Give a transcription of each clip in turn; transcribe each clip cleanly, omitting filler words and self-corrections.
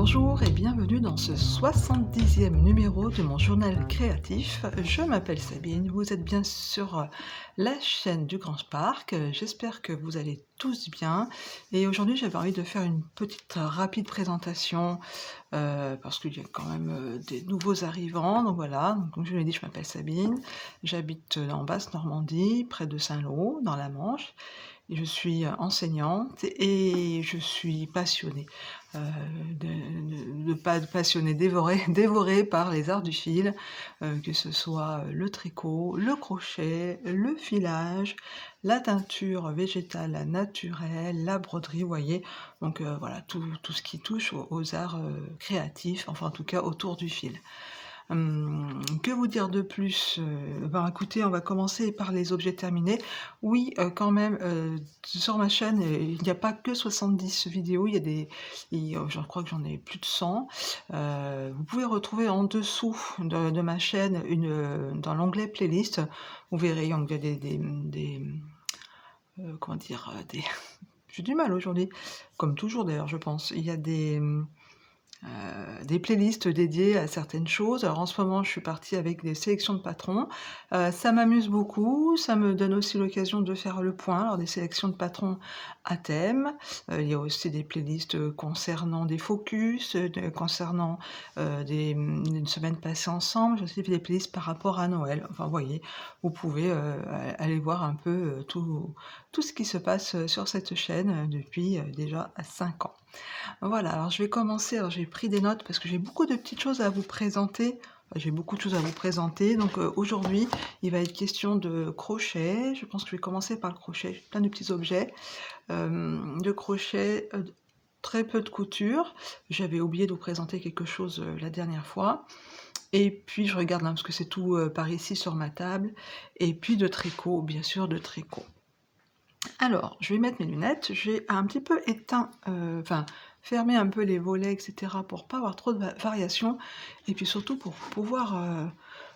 Bonjour et bienvenue dans ce 70e numéro de mon journal créatif. Je m'appelle Sabine, vous êtes bien sur la chaîne du Grand Parc. J'espère que vous allez tous bien. Et aujourd'hui, j'avais envie de faire une petite rapide présentation parce qu'il y a quand même des nouveaux arrivants. Donc voilà, donc, comme je l'ai dit, je m'appelle Sabine. J'habite en Basse-Normandie, près de Saint-Lô, dans la Manche. Je suis enseignante et je suis passionnée, passionnée, dévorée par les arts du fil, que ce soit le tricot, le crochet, le filage, la teinture végétale naturelle, la broderie, vous voyez. Donc voilà, tout ce qui touche aux arts créatifs, enfin en tout cas autour du fil. Que vous dire de plus? Ben, écoutez, on va commencer par les objets terminés. Oui, quand même, sur ma chaîne, il n'y a pas que 70 vidéos, il y a je crois que j'en ai plus de 100. Vous pouvez retrouver en dessous de ma chaîne dans l'onglet playlist, vous verrez, il y a comment dire? J'ai du mal aujourd'hui, comme toujours d'ailleurs, je pense. Il y a des playlists dédiées à certaines choses. Alors en ce moment, je suis partie avec des sélections de patrons. Ça m'amuse beaucoup, ça me donne aussi l'occasion de faire le point, alors des sélections de patrons à thème. Il y a aussi des playlists concernant des focus, concernant une semaine passée ensemble. J'ai aussi fait des playlists par rapport à Noël. Enfin, vous voyez, vous pouvez aller voir un peu tout ce qui se passe sur cette chaîne depuis déjà 5 ans. Voilà, alors je vais commencer, alors j'ai pris des notes parce que j'ai beaucoup de petites choses à vous présenter. J'ai beaucoup de choses à vous présenter, donc aujourd'hui il va être question de crochet. Je pense que je vais commencer par le crochet. J'ai plein de petits objets de crochet, très peu de couture. J'avais oublié de vous présenter quelque chose la dernière fois. Et puis je regarde là parce que c'est tout par ici sur ma table. Et puis de tricot, bien sûr de tricot. Alors, je vais mettre mes lunettes, j'ai un petit peu éteint, enfin, fermé un peu les volets, et cetera, pour pas avoir trop de variations et puis surtout pour pouvoir,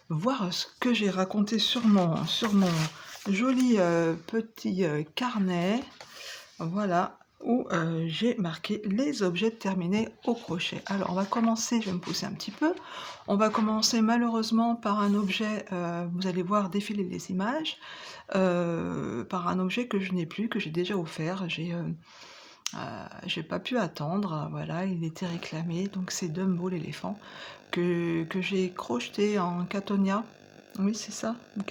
voir ce que j'ai raconté sur mon joli, petit, carnet, voilà, où, j'ai marqué les objets terminés au crochet. Alors on va commencer, je vais me pousser un petit peu, on va commencer malheureusement par un objet, vous allez voir défiler les images, par un objet que je n'ai plus, que j'ai déjà offert. J'ai pas pu attendre, voilà, il était réclamé, donc c'est Dumbo l'éléphant que j'ai crocheté en Cattonia. Oui, c'est ça, une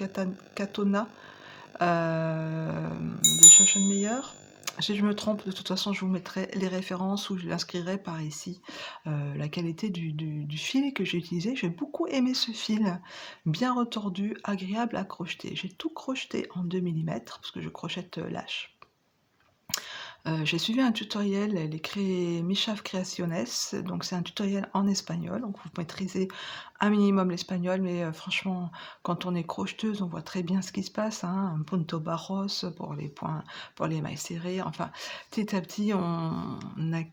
Cattona, de Schachenmeyer. Si je me trompe, de toute façon, je vous mettrai les références ou je l'inscrirai par ici. La qualité du fil que j'ai utilisé, j'ai beaucoup aimé ce fil, bien retordu, agréable à crocheter. J'ai tout crocheté en 2 millimètres parce que je crochette lâche. J'ai suivi un tutoriel, elle est créée Michaf Creaciones, donc c'est un tutoriel en espagnol, donc vous maîtrisez un minimum l'espagnol, mais franchement, quand on est crocheteuse, on voit très bien ce qui se passe, hein, un punto barros pour les points, pour les mailles serrées, enfin, petit à petit, voilà,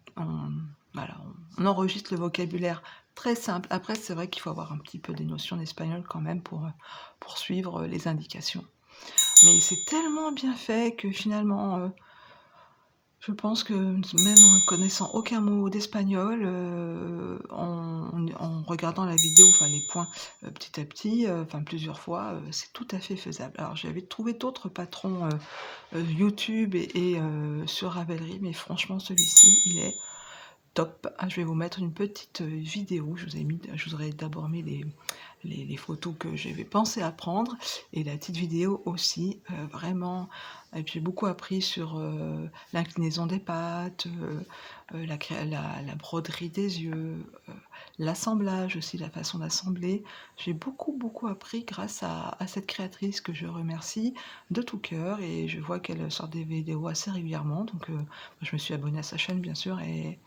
on enregistre le vocabulaire très simple. Après, c'est vrai qu'il faut avoir un petit peu des notions d'espagnol quand même pour suivre les indications. Mais c'est tellement bien fait que finalement, je pense que même en connaissant aucun mot d'espagnol, en regardant la vidéo, enfin les points, petit à petit, enfin plusieurs fois, c'est tout à fait faisable. Alors j'avais trouvé d'autres patrons, YouTube et sur Ravelry, mais franchement celui-ci, il est top. Ah, je vais vous mettre une petite, vidéo, je vous aurais d'abord mis les photos que j'avais pensé à prendre et la petite vidéo aussi, vraiment, et puis j'ai beaucoup appris sur, l'inclinaison des pattes, la broderie des yeux, l'assemblage aussi, la façon d'assembler. J'ai beaucoup appris grâce à cette créatrice que je remercie de tout cœur et je vois qu'elle sort des vidéos assez régulièrement, donc je me suis abonnée à sa chaîne bien sûr et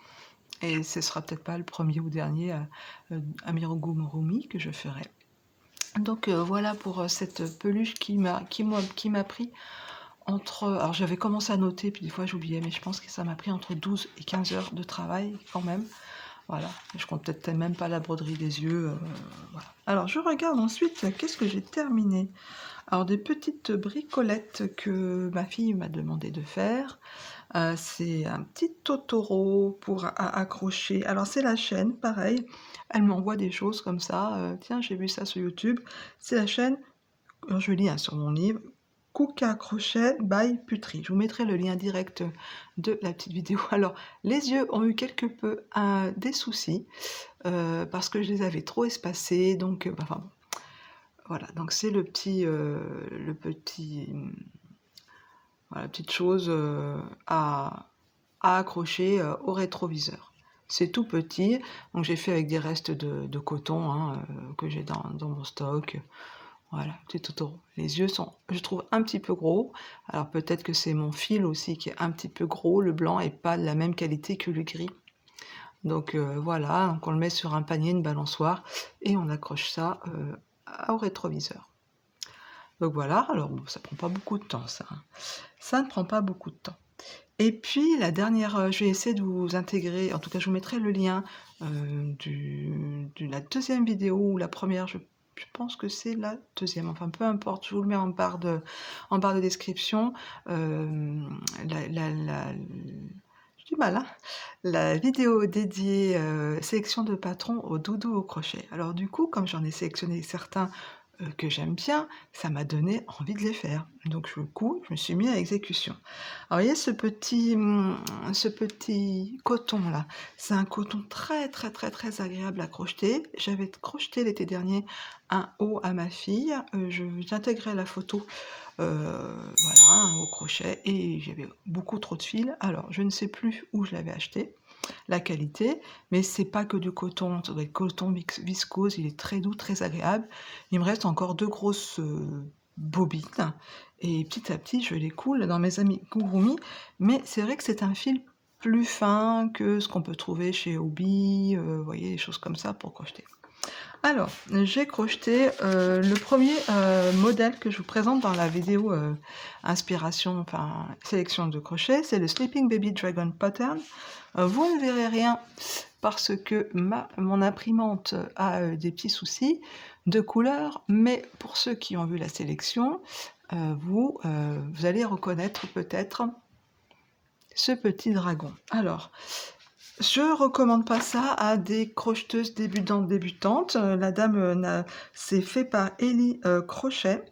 ce sera peut-être pas le premier ou dernier, amigurumi que je ferai. Donc voilà pour, cette peluche qui m'a pris entre, alors j'avais commencé à noter, puis des fois j'oubliais, mais je pense que ça m'a pris entre 12 et 15 heures de travail quand même. Voilà, je compte peut-être même pas la broderie des yeux, voilà. Alors je regarde ensuite, qu'est-ce que j'ai terminé? Alors des petites bricolettes que ma fille m'a demandé de faire. C'est un petit Totoro pour accrocher. Alors c'est la chaîne, pareil, elle m'envoie des choses comme ça, «Tiens, j'ai vu ça sur YouTube». C'est la chaîne, alors je lis, hein, sur mon livre, Kuka Crochet by Putri. Je vous mettrai le lien direct de la petite vidéo. Alors les yeux ont eu quelque peu, des soucis, parce que je les avais trop espacés, donc enfin bon, voilà. Donc c'est le petit, voilà, la petite chose, à accrocher, au rétroviseur. C'est tout petit, donc j'ai fait avec des restes de coton, hein, que j'ai dans mon stock. Voilà, petit Totoro. Les yeux sont, je trouve, un petit peu gros. Alors peut-être que c'est mon fil aussi qui est un petit peu gros. Le blanc est pas de la même qualité que le gris. Donc voilà, donc on le met sur un panier, une balançoire, et on accroche ça au rétroviseur. Donc voilà, alors bon, ça prend pas beaucoup de temps ça, hein. Ça ne prend pas beaucoup de temps. Et puis la dernière, je vais essayer de vous intégrer, en tout cas je vous mettrai le lien de la deuxième vidéo ou la première, je pense que c'est la deuxième, enfin peu importe, je vous le mets en barre de description. J'ai du mal, hein. La vidéo dédiée sélection de patrons au doudou au crochet. Alors du coup, comme j'en ai sélectionné certains que j'aime bien, ça m'a donné envie de les faire. Donc du coup, je me suis mis à exécution. Alors, vous voyez ce petit coton là, c'est un coton très très très très agréable à crocheter. J'avais crocheté l'été dernier un haut à ma fille, j'intégrais la photo, voilà, un haut crochet, et j'avais beaucoup trop de fil. Alors je ne sais plus où je l'avais acheté, la qualité, mais c'est pas que du coton, ça doit être coton viscose, il est très doux, très agréable. Il me reste encore 2 grosses, bobines, et petit à petit je les coule dans mes amigurumis, mais c'est vrai que c'est un fil plus fin que ce qu'on peut trouver chez Hobby, vous voyez, des choses comme ça pour crocheter. Alors, j'ai crocheté, le premier modèle que je vous présente dans la vidéo, inspiration, enfin sélection de crochet, c'est le Sleeping Baby Dragon Pattern. Vous ne verrez rien parce que mon imprimante a des petits soucis de couleur, mais pour ceux qui ont vu la sélection, vous allez reconnaître peut-être ce petit dragon. Alors, je recommande pas ça à des crocheteuses débutantes. La dame c'est fait par Ellie Crochet.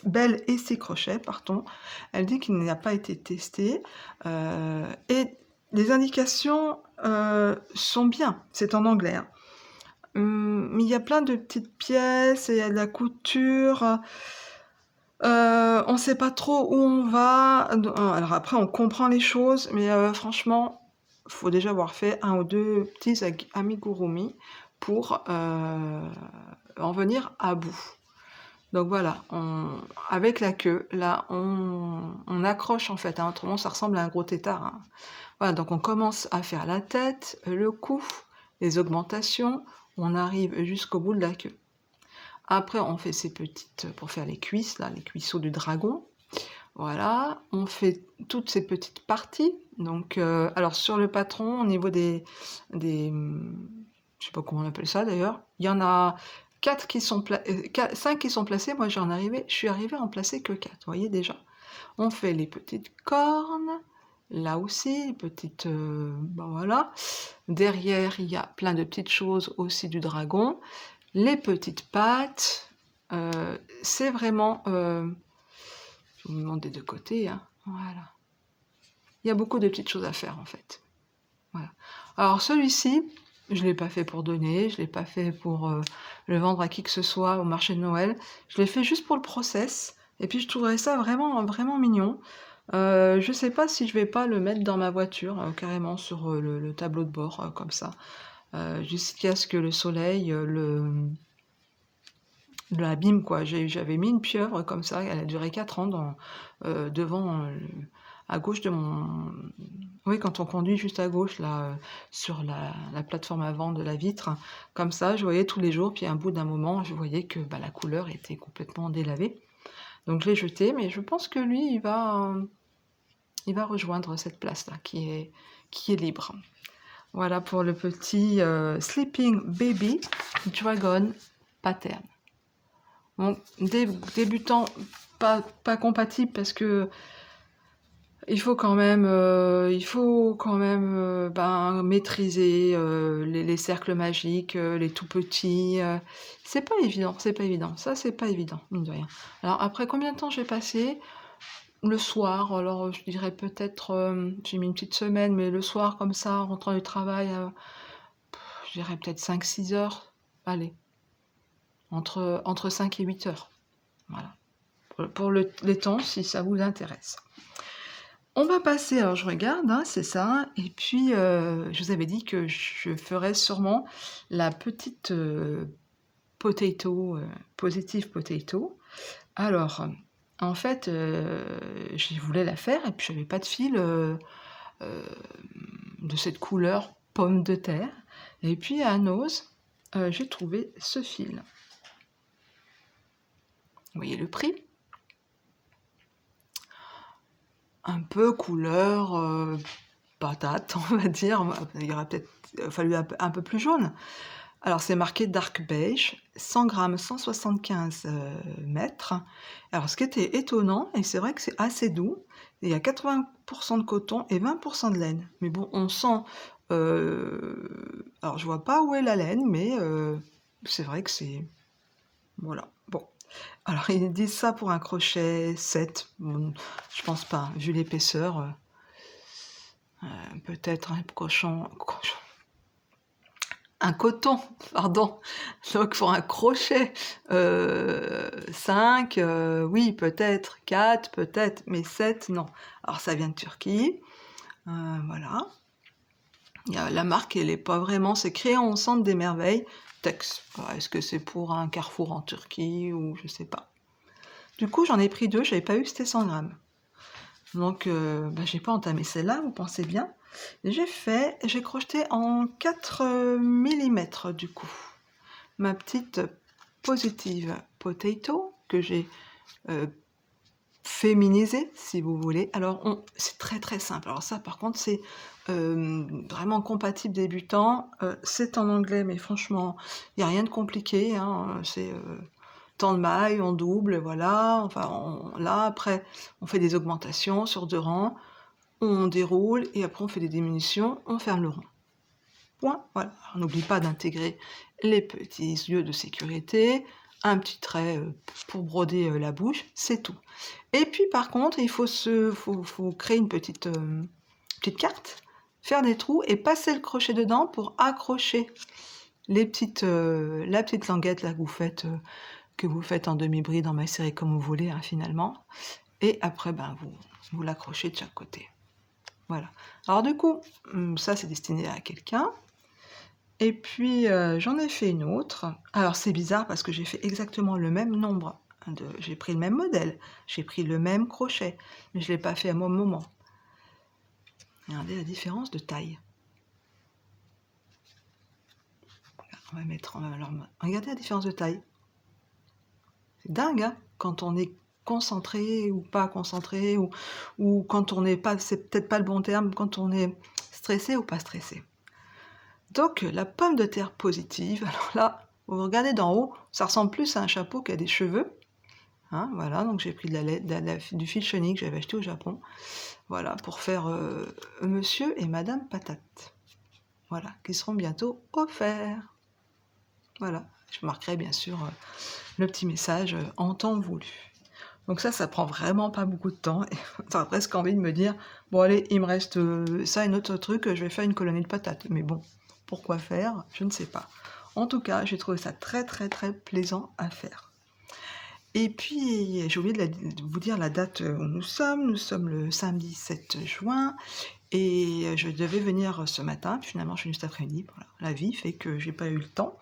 Belle et ses crochets, pardon. Elle dit qu'il n'a pas été testé. Et les indications sont bien. C'est en anglais, hein. Mais il y a plein de petites pièces et il y a de la couture. On ne sait pas trop où on va. Alors après, on comprend les choses, mais franchement, il faut déjà avoir fait 1 ou 2 petits amigurumi pour en venir à bout. Donc voilà, avec la queue, là, on accroche en fait, hein, autrement ça ressemble à un gros tétard, hein. Voilà, donc on commence à faire la tête, le cou, les augmentations, on arrive jusqu'au bout de la queue. Après, on fait ces petites, pour faire les cuisses, là, les cuisseaux du dragon. Voilà, on fait toutes ces petites parties. Donc, alors sur le patron, au niveau je sais pas comment on appelle ça d'ailleurs, il y en a 5 qui sont placés. Moi, je suis arrivée à en placer que 4, vous voyez déjà. On fait les petites cornes, là aussi, les petites, ben voilà. Derrière, il y a plein de petites choses aussi du dragon. Les petites pattes, c'est vraiment, je vous demande des 2 côtés, hein, voilà. Il y a beaucoup de petites choses à faire en fait. Voilà. Alors celui-ci, je ne l'ai pas fait pour donner, je ne l'ai pas fait pour le vendre à qui que ce soit au marché de Noël. Je l'ai fait juste pour le process. Et puis je trouverais ça vraiment, vraiment mignon. Je ne sais pas si je vais pas le mettre dans ma voiture, carrément sur le tableau de bord, comme ça. Jusqu'à ce que le soleil l'abîme, quoi. J'avais mis une pieuvre comme ça, elle a duré 4 ans devant, à gauche de mon... Oui, quand on conduit juste à gauche, là, sur la plateforme avant de la vitre, comme ça, je voyais tous les jours, puis à un bout d'un moment, je voyais que bah, la couleur était complètement délavée. Donc je l'ai jeté, mais je pense que lui, il va rejoindre cette place-là, qui est libre. Voilà pour le petit Sleeping Baby Dragon Pattern. Bon, débutant, pas compatible parce que il faut quand même, ben, maîtriser, les cercles magiques, les tout petits, c'est pas évident, c'est pas évident. Ça, c'est pas évident, mine de rien. Alors après combien de temps j'ai passé? Le soir, alors, je dirais peut-être, j'ai mis une petite semaine, mais le soir comme ça, en rentrant du travail, je dirais peut-être 5-6 heures. Allez, entre 5 et 8 heures. Voilà. Pour les temps, si ça vous intéresse. On va passer, alors je regarde, hein, c'est ça, et puis, je vous avais dit que je ferais sûrement la petite, positive potato. Alors, en fait, je voulais la faire et puis j'avais pas de fil, hem, de cette couleur pomme de terre et puis à Noz, j'ai trouvé ce fil. Vous voyez le prix? Un peu couleur, patate, on va dire, il aurait peut-être fallu un peu plus jaune. Alors c'est marqué dark beige, 100 grammes, 175 mètres. Alors ce qui était étonnant, et c'est vrai que c'est assez doux, il y a 80 de coton et 20 de laine. Mais bon, on sent, alors je vois pas où est la laine, mais c'est vrai que c'est... Voilà, bon. Alors ils disent ça pour un crochet 7. Bon, je pense pas, vu l'épaisseur, peut-être un coton, pardon, donc pour un crochet 5, oui peut-être, 4 peut-être, mais 7 non. Alors ça vient de Turquie, voilà. La marque, elle est pas vraiment, c'est créé en Centre des Merveilles, Tex. Est-ce que c'est pour un carrefour en Turquie ou je sais pas. Du coup j'en ai pris 2, j'avais pas vu que c'était 100 grammes. Donc bah, j'ai pas entamé celle-là, vous pensez bien. J'ai crocheté en 4 mm du coup. Ma petite positive potato que j'ai féminisée, si vous voulez. Alors c'est très simple. Alors ça par contre c'est vraiment compatible débutant. C'est en anglais mais franchement il n'y a rien de compliqué, hein. C'est tant de mailles, on double, voilà. Enfin là après on fait des augmentations sur 2 rangs, on déroule et après on fait des diminutions, on ferme le rond. Point, voilà. On n'oublie pas d'intégrer les petits yeux de sécurité, un petit trait pour broder la bouche, c'est tout. Et puis par contre, il faut créer une petite carte, faire des trous et passer le crochet dedans pour accrocher la petite languette là que vous faites en demi-bride, en maille-serrée comme vous voulez, hein, finalement. Et après, ben, vous l'accrochez de chaque côté. Voilà. Alors du coup, ça c'est destiné à quelqu'un. Et puis j'en ai fait une autre. Alors c'est bizarre parce que j'ai fait exactement le même nombre. J'ai pris le même modèle, j'ai pris le même crochet, mais je ne l'ai pas fait à mon moment. Regardez la différence de taille. Regardez la différence de taille. C'est dingue, hein, quand on est concentré ou pas concentré, ou quand on n'est pas, c'est peut-être pas le bon terme, quand on est stressé ou pas stressé. Donc la pomme de terre positive, alors là, vous regardez d'en haut, ça ressemble plus à un chapeau qu'à des cheveux. Hein, voilà, donc j'ai pris du fil chenille que j'avais acheté au Japon, voilà, pour faire Monsieur et Madame Patate. Voilà, qui seront bientôt offerts. Voilà, je marquerai bien sûr le petit message en temps voulu. Donc ça prend vraiment pas beaucoup de temps. Et ça a presque envie de me dire, bon allez, il me reste ça et un autre truc, je vais faire une colonie de patates. Mais bon, pourquoi faire? Je ne sais pas. En tout cas, j'ai trouvé ça très plaisant à faire. Et puis, j'ai oublié de vous dire la date où nous sommes. Nous sommes le samedi 7 juin. Et je devais venir ce matin. Finalement, je suis venue cet après-midi. Voilà. La vie fait que j'ai pas eu le temps.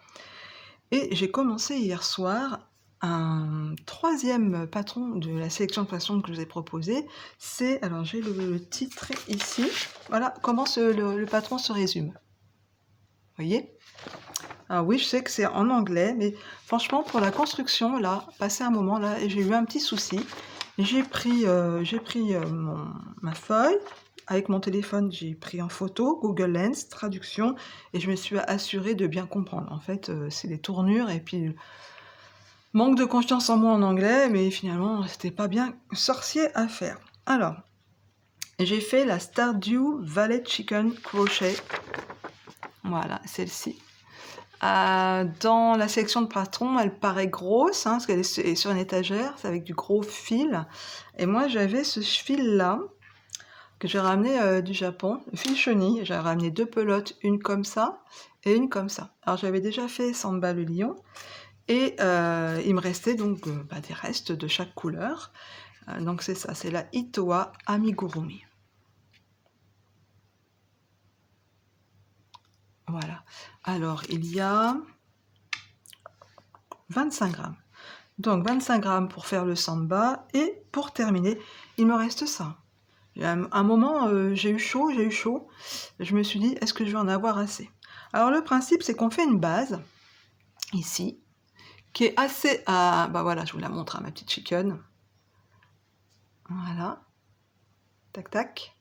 Et j'ai commencé hier soir un 3e patron de la sélection de poissons que je vous ai proposé. C'est, alors j'ai le titre ici. Voilà comment le patron se résume. Vous voyez? Alors oui, je sais que c'est en anglais, mais franchement, pour la construction, là, passé un moment, là, j'ai eu un petit souci. J'ai pris ma feuille, avec mon téléphone, j'ai pris en photo, Google Lens, traduction, et je me suis assurée de bien comprendre. En fait, c'est les tournures, et puis Manque de confiance en moi en anglais, mais finalement, c'était pas bien sorcier à faire. Alors, j'ai fait la Stardew Valley Chicken Crochet. Voilà, celle-ci. Dans la sélection de patron, elle paraît grosse, hein, parce qu'elle est sur une étagère, c'est avec du gros fil. Et moi, j'avais ce fil-là, que j'ai ramené du Japon, le fil chenille. J'ai ramené 2 pelotes, une comme ça et une comme ça. Alors, j'avais déjà fait Samba le lion, et il me restait donc des restes de chaque couleur. Donc, c'est ça, c'est la Itoa Amigurumi. Voilà. Alors, il y a 25 grammes. Donc 25 grammes pour faire le samba, et pour terminer, il me reste ça. À un moment, j'ai eu chaud. Je me suis dit, est-ce que je vais en avoir assez? Alors le principe, c'est qu'on fait une base, ici, qui est assez... bah voilà, je vous la montre à ma petite chicken. Voilà. Tac, tac.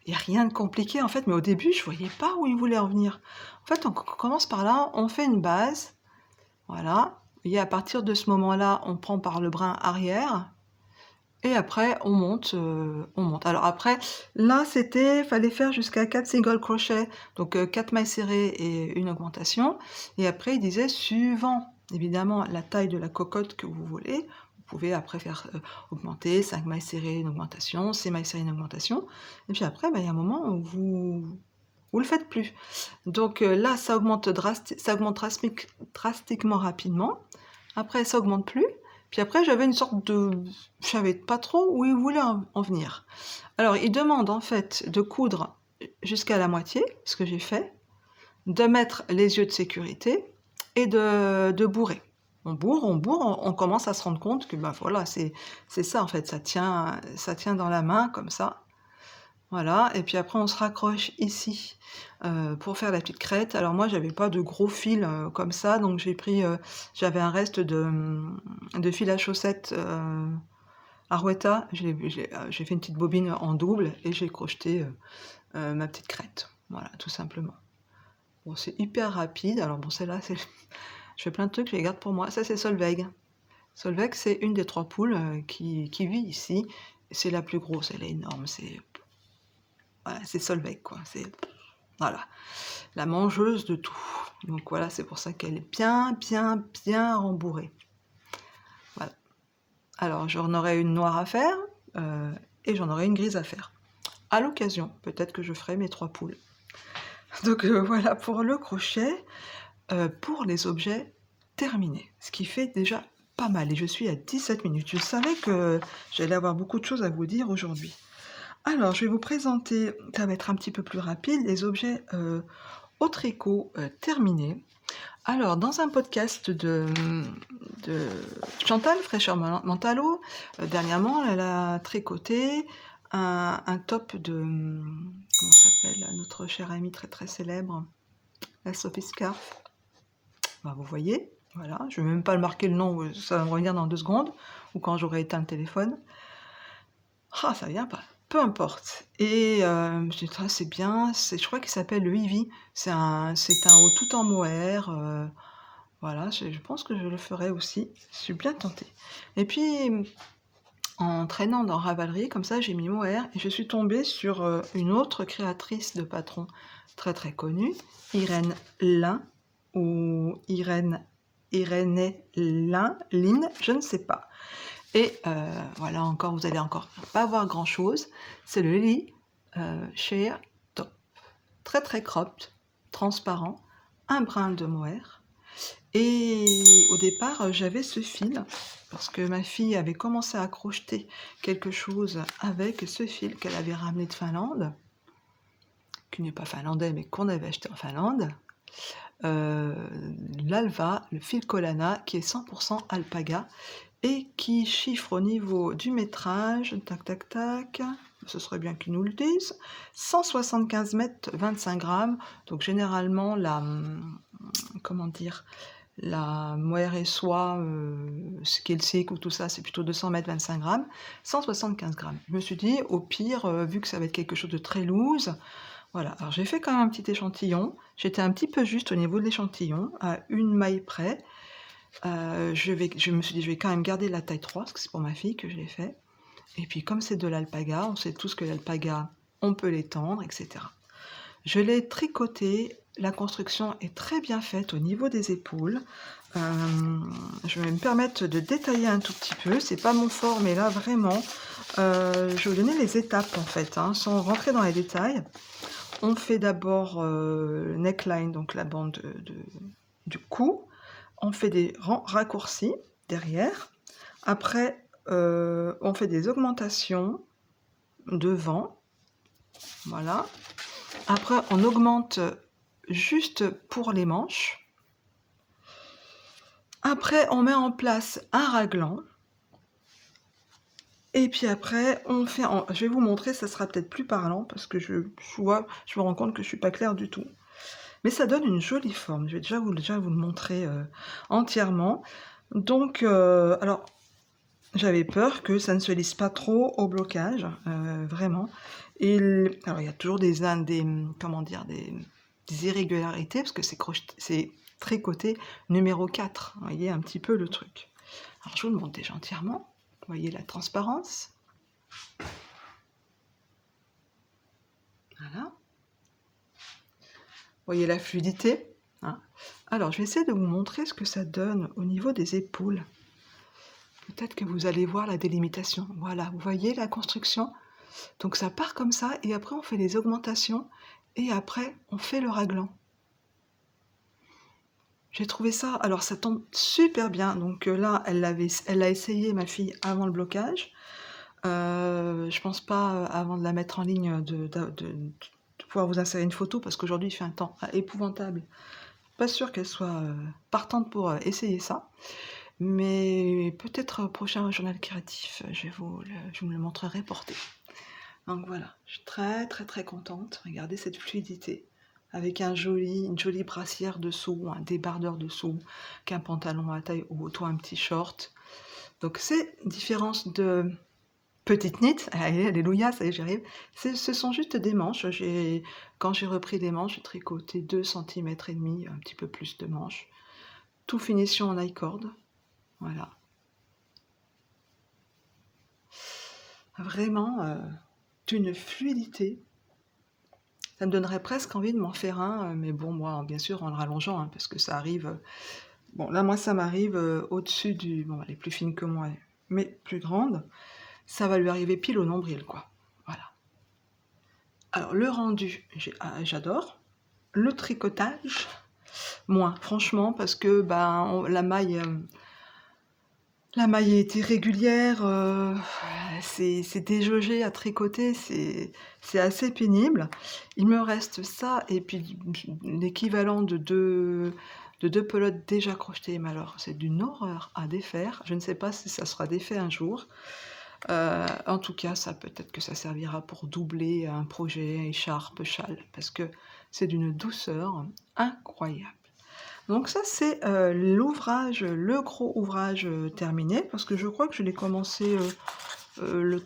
Il n'y a rien de compliqué en fait, mais au début, je voyais pas où il voulait en venir. En fait, on commence par là, on fait une base. Voilà. Et à partir de ce moment-là, on prend par le brin arrière. Et après, on monte. Alors après, là, fallait faire jusqu'à 4 single crochets, donc 4 mailles serrées et une augmentation. Et après, il disait, suivant évidemment la taille de la cocotte que vous voulez, vous pouvez après faire augmenter 5 mailles serrées, une augmentation, 6 mailles serrées, une augmentation. Et puis après, il y a un moment où vous le faites plus. Donc là, ça augmente drastiquement rapidement. Après, ça augmente plus. Puis après, j'avais une sorte de... Je savais pas trop où il voulait en venir. Alors, il demande en fait de coudre jusqu'à la moitié, ce que j'ai fait, de mettre les yeux de sécurité et de bourrer. On bourre, on commence à se rendre compte que voilà, c'est ça en fait, ça tient dans la main comme ça. Voilà, et puis après on se raccroche ici pour faire la petite crête. Alors moi j'avais pas de gros fil comme ça, donc j'avais un reste de fil à chaussettes Arwetta. J'ai fait une petite bobine en double et j'ai crocheté ma petite crête. Voilà, tout simplement. Bon, c'est hyper rapide. Alors bon, celle-là, je fais plein de trucs, je les garde pour moi. Ça, c'est Solveig. Solveig, c'est une des 3 poules qui vit ici. C'est la plus grosse, elle est énorme. Voilà, c'est Solveig, quoi. C'est voilà, la mangeuse de tout. Donc voilà, c'est pour ça qu'elle est bien, bien, bien rembourrée. Voilà. Alors, j'en aurai une noire à faire et j'en aurai une grise à faire. À l'occasion, peut-être que je ferai mes 3 poules. Donc voilà pour le crochet. Pour les objets terminés, ce qui fait déjà pas mal. Et je suis à 17 minutes. Je savais que j'allais avoir beaucoup de choses à vous dire aujourd'hui. Alors, je vais vous présenter, ça va être un petit peu plus rapide, les objets au tricot terminés. Alors, dans un podcast de Chantal Fraîcheur Mentalo, dernièrement, elle a tricoté un top de... comment s'appelle notre chère amie très très célèbre, la Sophie Scarf. Vous voyez, voilà, je ne vais même pas le marquer le nom, ça va me revenir dans 2 secondes, ou quand j'aurai éteint le téléphone. Ah, ça vient pas. Peu importe. Et je dis, ah, c'est bien, je crois qu'il s'appelle le Ivy. C'est un haut tout en mohair. Voilà, je pense que je le ferai aussi. Je suis bien tentée. Et puis, en traînant dans Ravelry, comme ça, j'ai mis mohair et je suis tombée sur une autre créatrice de patrons très très connue, Irène Lin, ou Irène Lin, je ne sais pas. Et voilà, encore, vous allez encore pas voir grand chose. C'est le Lily Sheer Top. Très très cropped, transparent, un brin de mohair. Et au départ, j'avais ce fil, parce que ma fille avait commencé à crocheter quelque chose avec ce fil qu'elle avait ramené de Finlande, qui n'est pas finlandais, mais qu'on avait acheté en Finlande. L'Alva, le fil Colana, qui est 100% alpaga, et qui chiffre au niveau du métrage, tac tac tac, ce serait bien qu'ils nous le disent, 175 mètres, 25 grammes, donc généralement comment dire, la mohair et soie, ce qui est le cycle ou tout ça, c'est plutôt 200 mètres, 25 grammes, 175 grammes. Je me suis dit, au pire, vu que ça va être quelque chose de très loose, voilà, alors j'ai fait quand même un petit échantillon, j'étais un petit peu juste au niveau de l'échantillon, à une maille près. Je me suis dit: «Je vais quand même garder la taille 3 parce que c'est pour ma fille que je l'ai fait et puis comme c'est de l'alpaga, on sait tous que l'alpaga, on peut l'étendre et cetera». Je l'ai tricoté, la construction est très bien faite au niveau des épaules. Je vais me permettre de détailler un tout petit peu, c'est pas mon fort, mais là vraiment, je vais vous donner les étapes en fait, hein, sans rentrer dans les détails. On fait d'abord, neckline, donc la bande du cou. On fait des raccourcis derrière. Après, on fait des augmentations devant, voilà. Après, on augmente juste pour les manches. Après, on met en place un raglan. Et puis après, on fait je vais vous montrer, ça sera peut-être plus parlant parce que je me rends compte que je suis pas claire du tout. Mais ça donne une jolie forme. Je vais déjà vous le montrer, entièrement. Donc, alors, j'avais peur que ça ne se lisse pas trop au blocage, vraiment. Alors il y a toujours comment dire? Des irrégularités parce que c'est tricoté numéro 4. Vous voyez un petit peu le truc. Alors je vous le montre déjà entièrement. Vous voyez la transparence. Voilà. Vous voyez la fluidité, hein. Alors je vais essayer de vous montrer ce que ça donne au niveau des épaules. Peut-être que vous allez voir la délimitation. Voilà, vous voyez la construction? Donc ça part comme ça et après on fait les augmentations et après on fait le raglan. J'ai trouvé ça, alors ça tombe super bien. Donc là, elle l'a essayé, ma fille, avant le blocage. Je pense pas, avant de la mettre en ligne, de pouvoir vous insérer une photo parce qu'aujourd'hui il fait un temps épouvantable. Pas sûr qu'elle soit partante pour essayer ça. Mais peut-être au prochain journal créatif, je vous le montrerai porté. Donc voilà, je suis très très très contente. Regardez cette fluidité. Avec une jolie brassière dessous, un débardeur dessous, qu'un pantalon à taille haute ou un petit short. Donc c'est différence de petite knit. Allez, alléluia, ça y est, j'y arrive. Ce sont juste des manches. Quand j'ai repris les manches, j'ai tricoté 2,5 cm, un petit peu plus de manches. Tout finition en I-cord. Voilà. Vraiment d'une fluidité. Ça me donnerait presque envie de m'en faire un, mais bon, moi, bien sûr, en le rallongeant, hein, parce que ça arrive. Bon, là, moi, ça m'arrive au-dessus du. Bon, elle est plus fine que moi, mais plus grande. Ça va lui arriver pile au nombril, quoi. Voilà. Alors, le rendu, j'adore. Le tricotage, moins, franchement, parce que ben, la maille est irrégulière, c'est déjaugé à tricoter, c'est assez pénible. Il me reste ça et puis l'équivalent de deux pelotes déjà crochetées, mais alors c'est d'une horreur à défaire. Je ne sais pas si ça sera défait un jour. En tout cas, ça peut-être que ça servira pour doubler un projet écharpe, châle, parce que c'est d'une douceur incroyable. Donc ça, c'est l'ouvrage, le gros ouvrage terminé, parce que je crois que je l'ai commencé le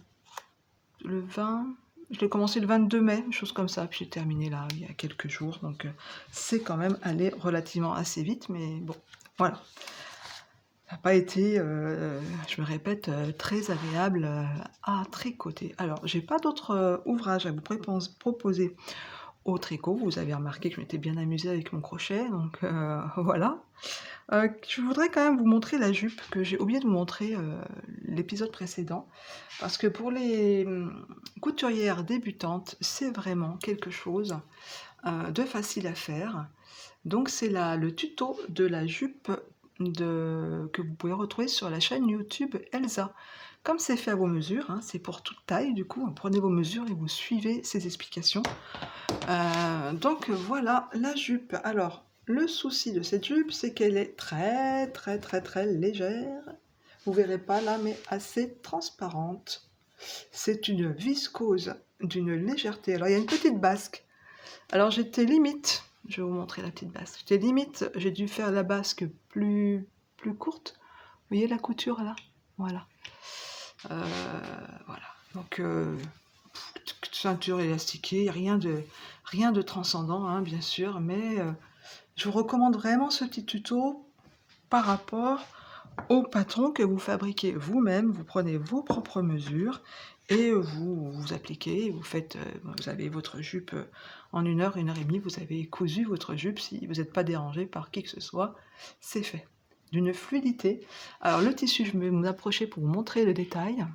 20, je l'ai commencé le 22 mai, une chose comme ça, puis j'ai terminé là, il y a quelques jours, donc c'est quand même allé relativement assez vite, mais bon, voilà. Ça n'a pas été, je me répète, très agréable à tricoter. Alors, j'ai pas d'autres ouvrages à vous proposer au tricot. Vous avez remarqué que je m'étais bien amusée avec mon crochet, donc voilà. Je voudrais quand même vous montrer la jupe que j'ai oublié de vous montrer l'épisode précédent, parce que pour les couturières débutantes, c'est vraiment quelque chose de facile à faire. Donc c'est le tuto de la jupe que vous pouvez retrouver sur la chaîne YouTube Elsa. Comme c'est fait à vos mesures, hein, c'est pour toute taille, du coup, prenez vos mesures et vous suivez ces explications. Donc voilà la jupe. Alors, le souci de cette jupe, c'est qu'elle est très très très très légère. Vous verrez pas là, mais assez transparente. C'est une viscose d'une légèreté. Alors, il y a une petite basque. Alors, j'étais limite, je vais vous montrer la petite basque. J'étais limite, j'ai dû faire la basque plus courte. Vous voyez la couture là? Voilà. Voilà. Donc, ceinture élastiquée, rien de transcendant, hein, bien sûr, mais je vous recommande vraiment ce petit tuto par rapport au patron que vous fabriquez vous-même. Vous prenez vos propres mesures et vous appliquez, vous avez votre jupe en 1 heure, 1 heure et demie, vous avez cousu votre jupe. Si vous n'êtes pas dérangé par qui que ce soit, c'est fait. D'une fluidité. Alors le tissu, je vais m'approcher pour vous montrer le détail.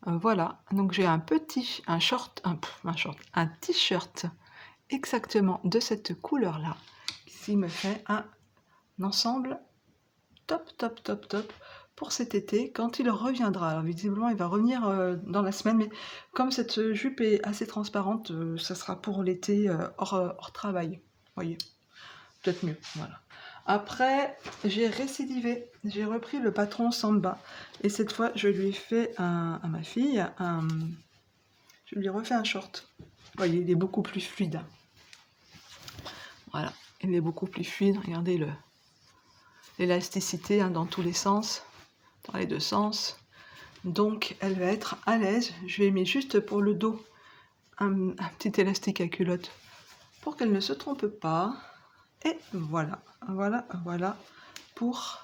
Voilà, donc j'ai un t-shirt exactement de cette couleur-là, qui me fait un ensemble top, top, top, top pour cet été, quand il reviendra. Alors visiblement, il va revenir dans la semaine, mais comme cette jupe est assez transparente, ça sera pour l'été hors travail. Voyez, peut-être mieux, voilà. Après, j'ai récidivé, j'ai repris le patron Samba, et cette fois, je lui ai fait à ma fille, je lui ai refait un short. Vous voyez, il est beaucoup plus fluide. Voilà, il est beaucoup plus fluide, regardez l'élasticité dans tous les sens, dans les deux sens. Donc, elle va être à l'aise. Je lui ai mis juste pour le dos un petit élastique à culotte pour qu'elle ne se trompe pas. Et voilà, voilà pour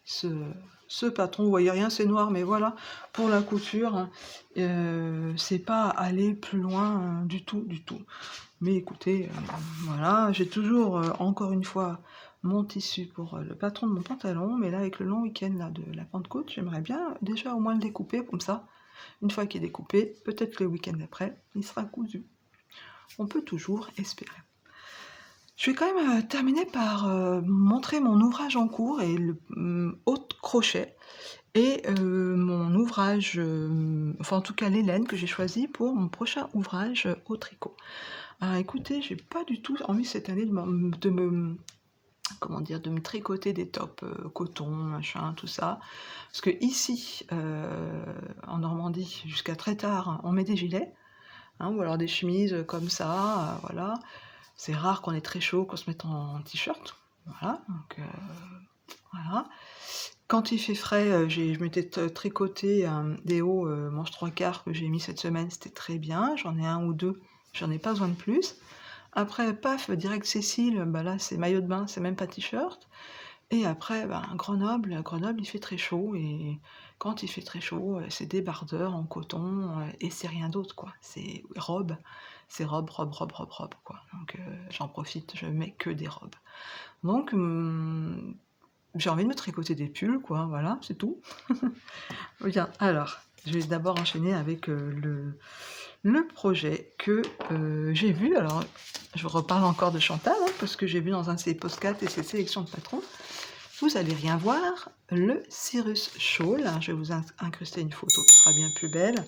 ce patron. Vous voyez rien, c'est noir, mais voilà, pour la couture, c'est pas aller plus loin du tout, du tout. Mais écoutez, voilà, j'ai toujours, encore une fois, mon tissu pour le patron de mon pantalon, mais là, avec le long week-end là, de la Pentecôte, j'aimerais bien déjà au moins le découper, comme ça. Une fois qu'il est découpé, peut-être le week-end d'après, il sera cousu. On peut toujours espérer. Je vais quand même terminer par montrer mon ouvrage en cours et le haut crochet et mon ouvrage, enfin en tout cas les laines que j'ai choisies pour mon prochain ouvrage au tricot. Alors écoutez, j'ai pas du tout envie cette année de me tricoter des tops coton, machin, tout ça. Parce que ici, en Normandie, jusqu'à très tard, on met des gilets, ou alors des chemises comme ça, voilà. C'est rare qu'on ait très chaud, qu'on se mette en t-shirt. Voilà, donc voilà. Quand il fait frais, je m'étais tricoté des hauts manches 3/4 que j'ai mis cette semaine, c'était très bien. J'en ai 1 ou 2, j'en ai pas besoin de plus. Après, paf, direct Cécile, bah là c'est maillot de bain, c'est même pas t-shirt. Et après, Grenoble, il fait très chaud, et quand il fait très chaud, c'est débardeur en coton, et c'est rien d'autre, quoi. C'est robe, robe, quoi. Donc j'en profite, je mets que des robes. Donc j'ai envie de me tricoter des pulls, quoi, voilà, c'est tout. Bien, alors, je vais d'abord enchaîner avec le projet que j'ai vu. Alors, je reparle encore de Chantal, parce que j'ai vu dans un de ses postcards et ses sélections de patrons. Vous allez rien voir, le Cyrus Shawl. Je vais vous incruster une photo qui sera bien plus belle.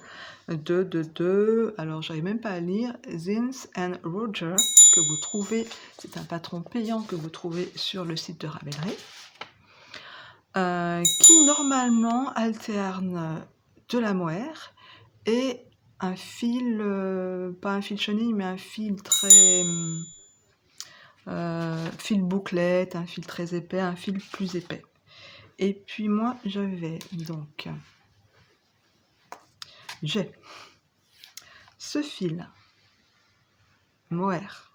Alors j'arrive même pas à lire. Zins and Roger, que vous trouvez, c'est un patron payant que vous trouvez sur le site de Ravelry. Qui normalement alterne de la mohair et un fil, pas un fil chenille, mais un fil très... fil bouclette, un fil très épais, un fil plus épais. Et puis moi, j'ai ce fil mohair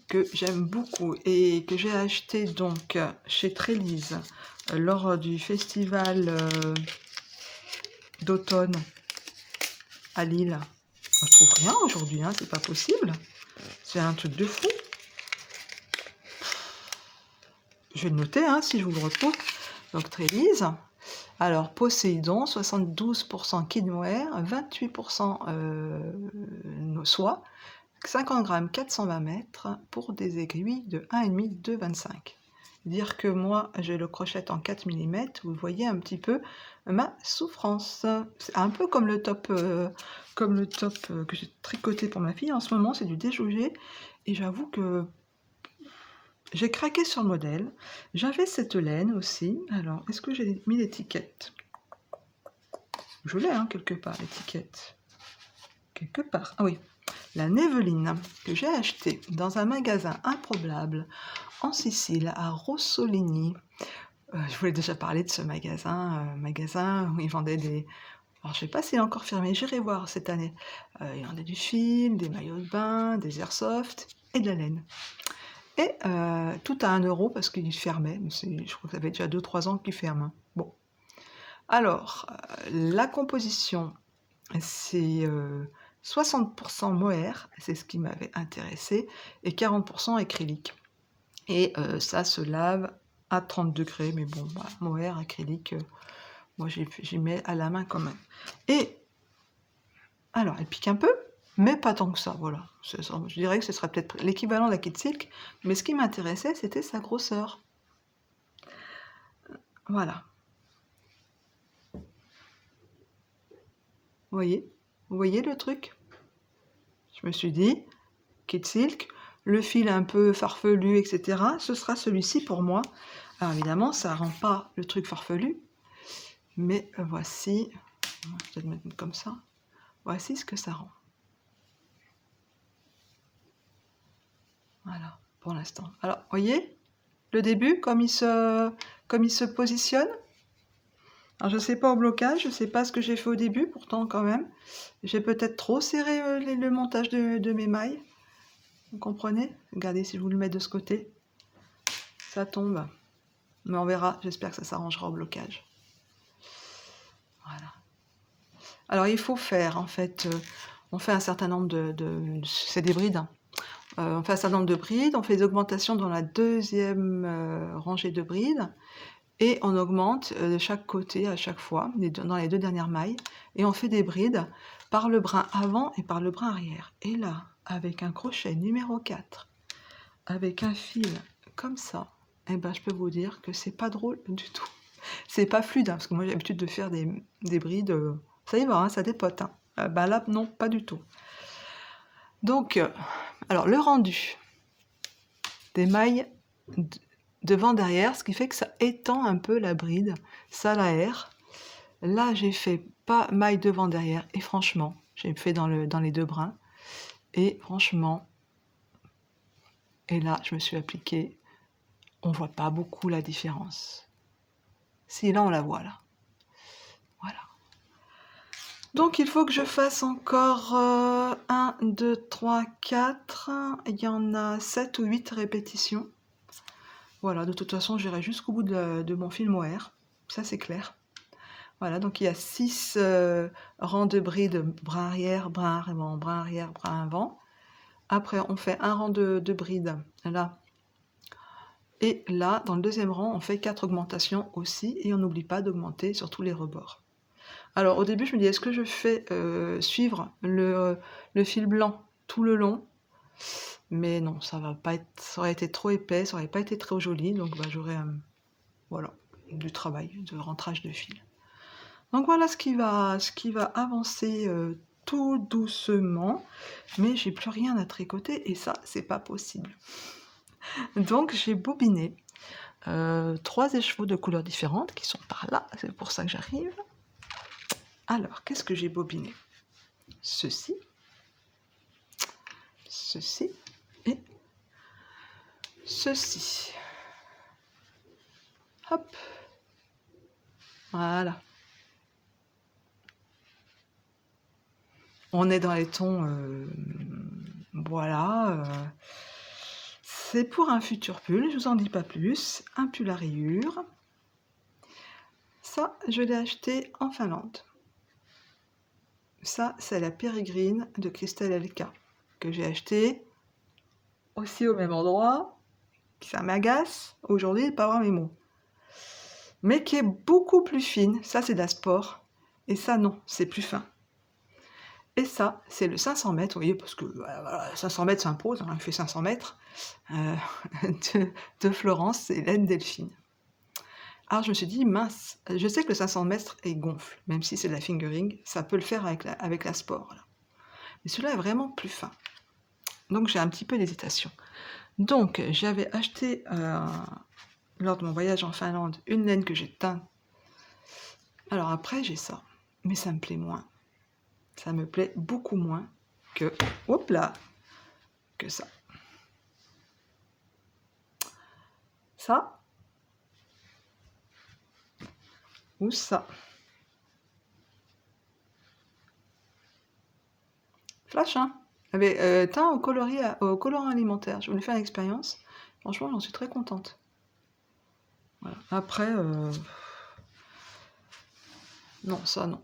que j'aime beaucoup et que j'ai acheté donc chez Trélise lors du festival d'automne à Lille. Je trouve rien aujourd'hui, c'est pas possible. C'est un truc de fou. Je vais le noter si je vous le retrouve. Donc Trélise. Alors Poséidon, 72% kid mohair, 28% soie, 50 grammes, 420 mètres pour des aiguilles de 1,5, 2,25. Dire que moi j'ai le crochet en 4 mm, vous voyez un petit peu ma souffrance. C'est un peu comme le top, que j'ai tricoté pour ma fille en ce moment, c'est du déjaugé, et j'avoue que j'ai craqué sur le modèle. J'avais cette laine aussi. Alors, est-ce que j'ai mis l'étiquette? Je l'ai, quelque part, l'étiquette. Quelque part. Ah oui. La Néveline, que j'ai achetée dans un magasin improbable en Sicile, à Rossolini. Je voulais déjà parler de ce magasin où ils vendaient des... Alors, je ne sais pas s'il est encore fermé, j'irai voir cette année. Ils vendaient du fil, des maillots de bain, des airsoft et de la laine. Et tout à 1 € parce qu'il fermait. Je crois que ça fait déjà 2-3 ans qu'il ferme, hein. Bon. Alors, la composition, c'est 60% mohair, c'est ce qui m'avait intéressé, et 40% acrylique. Et ça se lave à 30 degrés, mais bon, bah, mohair, acrylique, moi j'y mets à la main quand même. Et alors, elle pique un peu, mais pas tant que ça, voilà. Je dirais que ce serait peut-être l'équivalent de la Kid Silk, mais ce qui m'intéressait, c'était sa grosseur. Voilà. Vous voyez le truc? Je me suis dit, Kid Silk, le fil un peu farfelu, etc., ce sera celui-ci pour moi. Alors évidemment, ça rend pas le truc farfelu, mais voici, je vais peut-être mettre comme ça, voici ce que ça rend. Voilà, pour l'instant. Alors, voyez, le début, comme il se positionne. Alors, je ne sais pas au blocage, je ne sais pas ce que j'ai fait au début, pourtant quand même. J'ai peut-être trop serré le montage de mes mailles. Vous comprenez? Regardez, si je vous le mets de ce côté, ça tombe. Mais on verra, j'espère que ça s'arrangera au blocage. Voilà. Alors, il faut faire, en fait, on fait un certain nombre c'est des brides, hein. On fait un certain nombre de brides, on fait des augmentations dans la deuxième rangée de brides, et on augmente de chaque côté à chaque fois, dans les 2 dernières mailles, et on fait des brides par le brin avant et par le brin arrière. Et là, avec un crochet numéro 4, avec un fil comme ça, eh ben, je peux vous dire que c'est pas drôle du tout. C'est pas fluide, hein, parce que moi j'ai l'habitude de faire des brides, ça y va, hein, ça dépote. Hein. Bah là, non, pas du tout. Donc, alors le rendu des mailles devant derrière, ce qui fait que ça étend un peu la bride, ça l'aère. Là, j'ai fait pas maille devant derrière, et franchement, j'ai fait dans les 2 brins, et franchement, et là, je me suis appliquée, on voit pas beaucoup la différence. Si, là, on la voit, là. Voilà. Donc, il faut que je fasse encore 1, 2, 3, 4, il y en a 7 ou 8 répétitions. Voilà, de toute façon, j'irai jusqu'au bout de mon fil mohair, ça c'est clair. Voilà, donc il y a 6 rangs de brides, brin arrière, brin avant, brin arrière, brin avant. Après, on fait un rang de brides, là. Et là, dans le deuxième rang, on fait 4 augmentations aussi, et on n'oublie pas d'augmenter sur tous les rebords. Alors, au début, je me dis, est-ce que je fais suivre le fil blanc tout le long? Mais non, ça aurait été trop épais, ça aurait pas été très joli, donc bah, j'aurais voilà, du travail, de rentrage de fil. Donc voilà ce qui va avancer tout doucement, mais j'ai plus rien à tricoter et ça, c'est pas possible. Donc j'ai bobiné 3 écheveaux de couleurs différentes qui sont par là, c'est pour ça que j'arrive. Alors, qu'est-ce que j'ai bobiné? Ceci et ceci. Hop, voilà. On est dans les tons, voilà. C'est pour un futur pull, je vous en dis pas plus. Un pull à rayures. Ça, je l'ai acheté en Finlande. Ça, c'est la Pérégrine de Christelle Elka, que j'ai acheté aussi au même endroit. Ça m'agace aujourd'hui de pas avoir mes mots. Mais qui est beaucoup plus fine. Ça, c'est de la sport. Et ça, non, c'est plus fin. Et ça, c'est le 500 mètres, vous voyez, parce que voilà, 500 mètres s'impose, hein, il fait 500 mètres, de Florence, c'est Laine Delphine. Alors je me suis dit, mince, je sais que le 500 mètres est gonfle, même si c'est de la fingering, ça peut le faire avec la sport. Là. Mais celui-là est vraiment plus fin. Donc j'ai un petit peu d'hésitation. Donc j'avais acheté, lors de mon voyage en Finlande, une laine que j'ai teinte. Alors après j'ai ça, mais ça me plaît moins. Ça me plaît beaucoup moins que, hop là, que ça. Ça ou ça. Flash, hein. Avec teint au colorant alimentaire. Je voulais faire une expérience. Franchement, j'en suis très contente. Voilà. Après, non, ça non.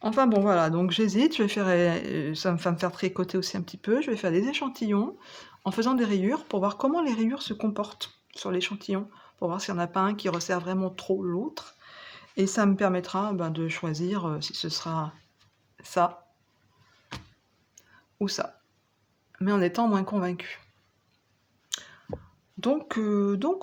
Enfin bon, voilà, donc j'hésite, je vais faire, ça va me faire tricoter aussi un petit peu. Je vais faire des échantillons en faisant des rayures pour voir comment les rayures se comportent sur l'échantillon, pour voir s'il y en a pas un qui resserre vraiment trop l'autre et ça me permettra, de choisir, si ce sera ça ou ça, mais en étant moins convaincue. Donc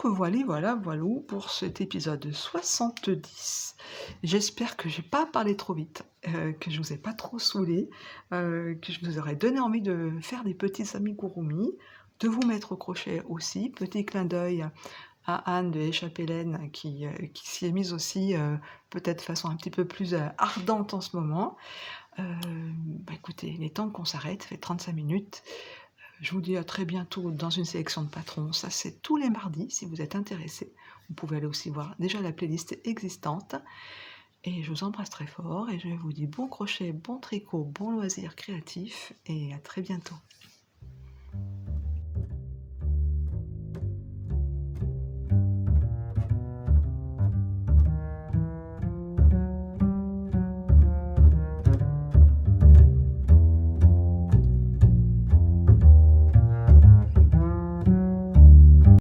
voilà, voilou pour cet épisode 70. J'espère que j'ai pas parlé trop vite, que je vous ai pas trop saoulé, que je vous aurais donné envie de faire des petits amigurumi, de vous mettre au crochet aussi. Petit clin d'œil à Anne de Échappée Laine qui s'y est mise aussi, peut-être de façon un petit peu plus, ardente en ce moment. Écoutez, il est temps qu'on s'arrête, ça fait 35 minutes. Je vous dis à très bientôt dans une sélection de patrons. Ça, c'est tous les mardis, si vous êtes intéressés. Vous pouvez aller aussi voir déjà la playlist existante. Et je vous embrasse très fort et je vous dis bon crochet, bon tricot, bon loisir créatif et à très bientôt.